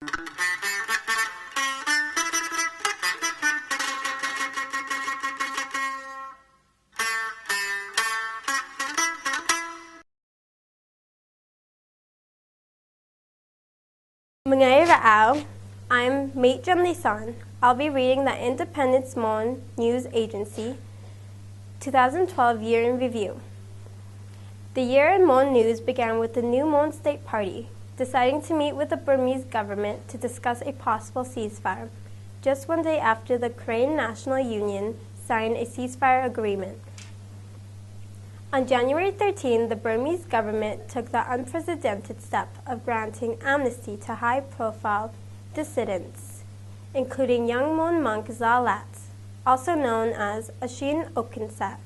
Mga ra'aw, I'm Mate Jan Lisan. I'll be reading the Independence Mon News Agency 2012 Year in Review. The year in Mon News began with the new Mon State Party deciding to meet with the Burmese government to discuss a possible ceasefire, just one day after the Korean National Union signed a ceasefire agreement. On January 13, the Burmese government took the unprecedented step of granting amnesty to high-profile dissidents, including young Mon monk Za Lat, also known as Ashin Okinsat.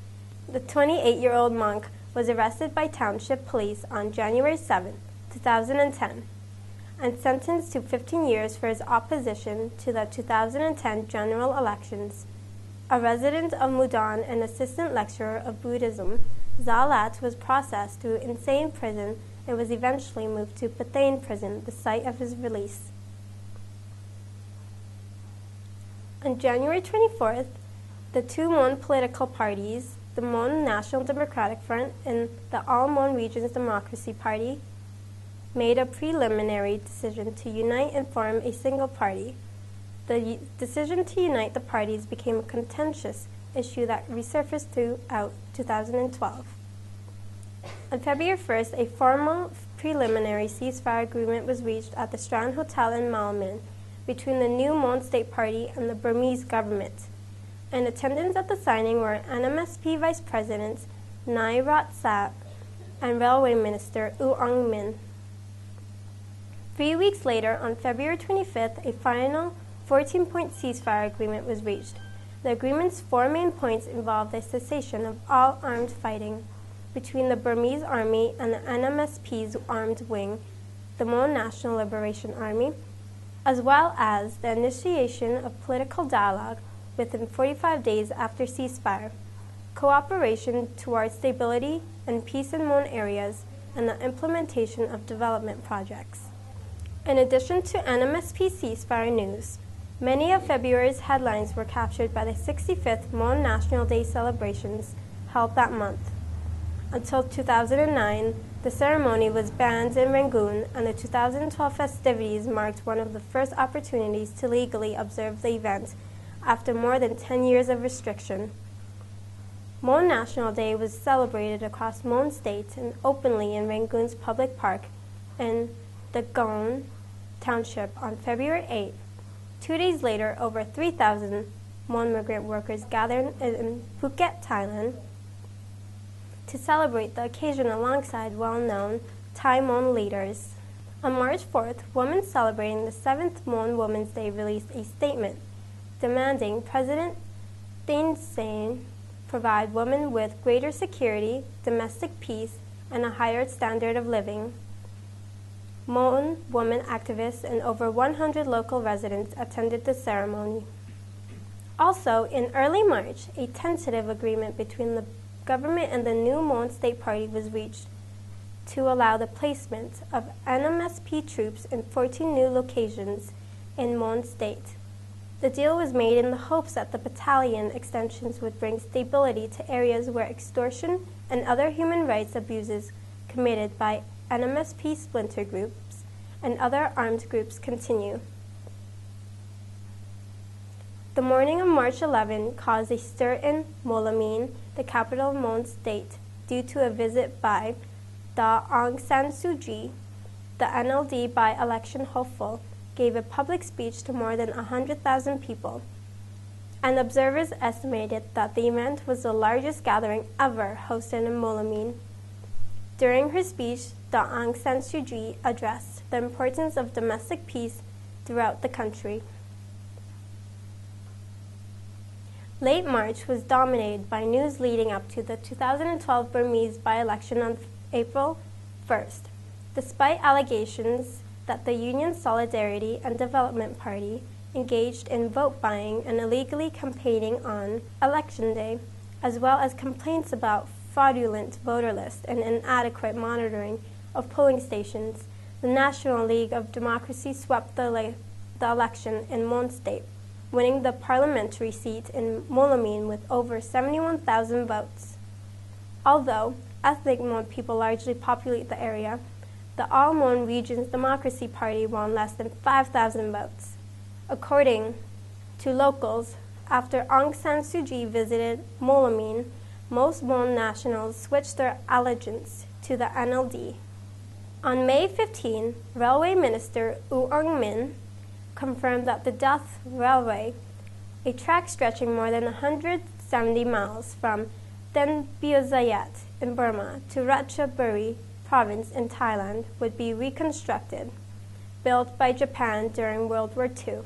The 28-year-old monk was arrested by township police on January 7, 2010, and sentenced to 15 years for his opposition to the 2010 general elections. A resident of Mudan and assistant lecturer of Buddhism, Za Lat was processed through insane prison and was eventually moved to Patain prison, the site of his release. On January 24th, the two Mon political parties, the Mon National Democratic Front and the All Mon Regions Democracy Party, made a preliminary decision to unite and form a single party. The decision to unite the parties became a contentious issue that resurfaced throughout 2012. On February 1st, a formal preliminary ceasefire agreement was reached at the Strand Hotel in Malmin between the new Mon State Party and the Burmese government. In attendance at the signing were NMSP Vice President Nai Rat Sat and Railway Minister U Aung Min. 3 weeks later, on February 25th, a final 14-point ceasefire agreement was reached. The agreement's 4 main points involved the cessation of all armed fighting between the Burmese Army and the NMSP's armed wing, the Mon National Liberation Army, as well as the initiation of political dialogue within 45 days after ceasefire, cooperation towards stability and peace in Mon areas, and the implementation of development projects. In addition to NMSP ceasefire news, many of February's headlines were captured by the 65th Mon National Day celebrations held that month. Until 2009, the ceremony was banned in Rangoon, and the 2012 festivities marked one of the first opportunities to legally observe the event after more than 10 years of restriction. Mon National Day was celebrated across Mon State and openly in Rangoon's public park in the Gaon Township on February 8. 2 days later, over 3,000 Mon migrant workers gathered in Phuket, Thailand, to celebrate the occasion alongside well-known Thai Mon leaders. On March 4th, women celebrating the 7th Mon Women's Day released a statement demanding President Thein Sein provide women with greater security, domestic peace, and a higher standard of living. Mon women activists and over 100 local residents attended the ceremony. Also, in early March, a tentative agreement between the government and the new Mon State Party was reached to allow the placement of NMSP troops in 14 new locations in Mon State. The deal was made in the hopes that the battalion extensions would bring stability to areas where extortion and other human rights abuses committed by NMSP splinter groups and other armed groups continue. The morning of March 11 caused a stir in Molamine, the capital of Mon State, due to a visit by the Aung San Suu Kyi. The NLD by-election hopeful gave a public speech to more than 100,000 people, and observers estimated that the event was the largest gathering ever hosted in Molamine. During her speech, the Aung San Suu Kyi addressed the importance of domestic peace throughout the country. Late March was dominated by news leading up to the 2012 Burmese by-election on April 1st. Despite allegations that the Union Solidarity and Development Party engaged in vote buying and illegally campaigning on Election Day, as well as complaints about fraudulent voter lists and inadequate monitoring of polling stations, the National League of Democracy swept the election in Mon State, winning the parliamentary seat in Molamine with over 71,000 votes. Although ethnic Mon people largely populate the area, the All Mon Region's Democracy Party won less than 5,000 votes. According to locals, after Aung San Suu Kyi visited Molamine, most Mon nationals switched their allegiance to the NLD. On May 15, Railway Minister U Aung Min confirmed that the Death Railway, a track stretching more than 170 miles from Den Biozayat in Burma to Ratchaburi province in Thailand, would be reconstructed, built by Japan during World War II.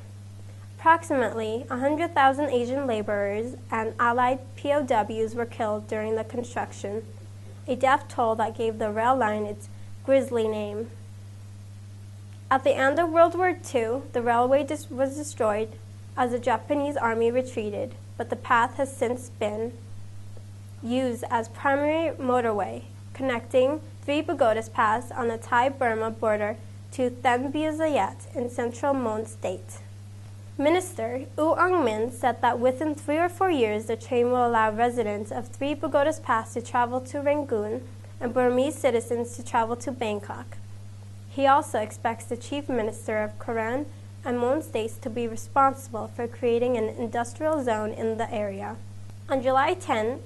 Approximately 100,000 Asian laborers and Allied POWs were killed during the construction, a death toll that gave the rail line its grisly name. At the end of World War II, the railway was destroyed as the Japanese army retreated, but the path has since been used as primary motorway, connecting Three Pagodas Pass on the Thai-Burma border to Then Biozayat in central Mon State. Minister U Aung Min said that within 3 or 4 years, the train will allow residents of Three Pagodas Pass to travel to Rangoon and Burmese citizens to travel to Bangkok. He also expects the Chief Minister of Karen and Mon States to be responsible for creating an industrial zone in the area. On July 10,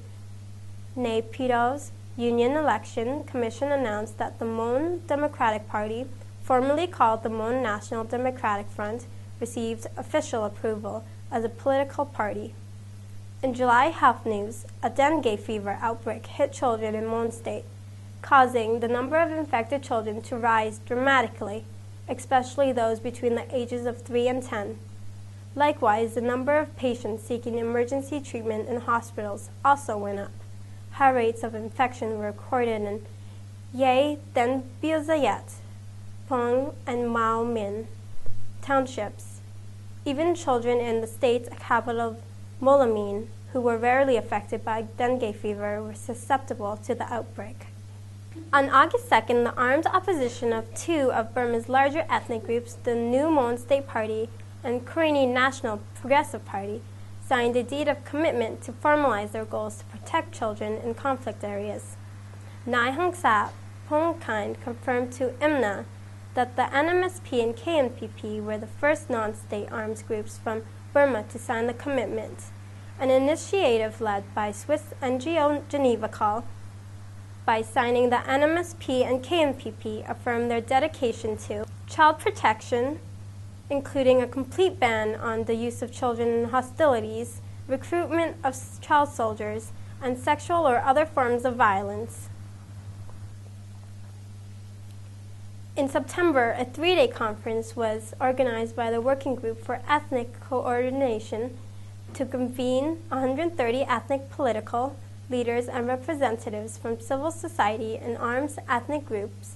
Naypyidao's Union Election Commission announced that the Mon Democratic Party, formerly called the Mon National Democratic Front, received official approval as a political party. In July health news, a dengue fever outbreak hit children in Mon State, causing the number of infected children to rise dramatically, especially those between the ages of 3 and 10. Likewise, the number of patients seeking emergency treatment in hospitals also went up. High rates of infection were recorded in Ye, Den Biozayat, Pong, and Mao Min townships. Even children in the state's capital, Molamine, who were rarely affected by dengue fever, were susceptible to the outbreak. On August 2nd, the armed opposition of 2 of Burma's larger ethnic groups, the New Mon State Party and Karenni National Progressive Party, signed a deed of commitment to formalize their goals to protect children in conflict areas. Nai Hang Sa Pongkind confirmed to IMNA that the NMSP and KNPP were the first non-state arms groups from Burma to sign the commitment, an initiative led by Swiss NGO Geneva Call. By signing, the NMSP and KNPP affirmed their dedication to child protection, including a complete ban on the use of children in hostilities, recruitment of child soldiers, and sexual or other forms of violence. In September, a 3-day conference was organized by the Working Group for Ethnic Coordination to convene 130 ethnic political leaders and representatives from civil society and armed ethnic groups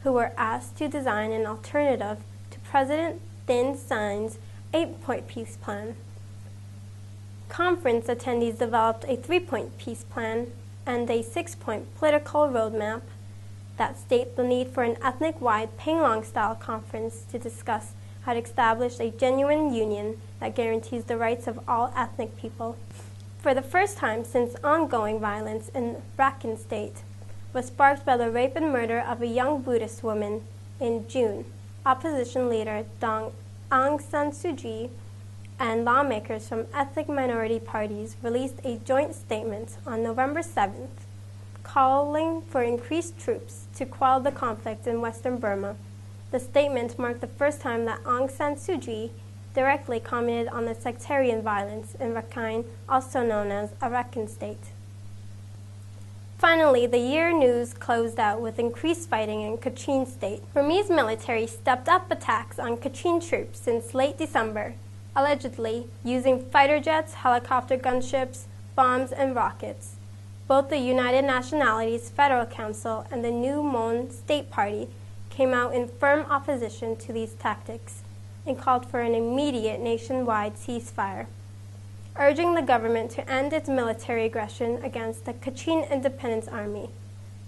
who were asked to design an alternative to President Thein Sein's 8-point peace plan. Conference attendees developed a 3-point peace plan and a 6-point political roadmap that state the need for an ethnic-wide Panglong-style conference to discuss how to establish a genuine union that guarantees the rights of all ethnic people. For the first time since ongoing violence in Rakhine State was sparked by the rape and murder of a young Buddhist woman in June, opposition leader Aung San Suu Kyi and lawmakers from ethnic minority parties released a joint statement on November 7th, calling for increased troops to quell the conflict in Western Burma. The statement marked the first time that Aung San Suu Kyi directly commented on the sectarian violence in Rakhine, also known as Rakhine State. Finally, the year news closed out with increased fighting in Kachin State. Burmese military stepped up attacks on Kachin troops since late December, allegedly using fighter jets, helicopter gunships, bombs, and rockets. Both the United Nationalities Federal Council and the New Mon State Party came out in firm opposition to these tactics and called for an immediate nationwide ceasefire, urging the government to end its military aggression against the Kachin Independence Army.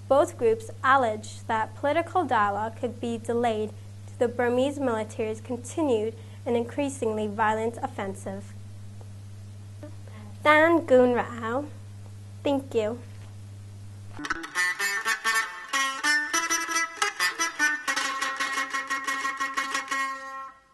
Both groups alleged that political dialogue could be delayed to the Burmese military's continued and increasingly violent offensive. Dan Goon Rao. Thank you.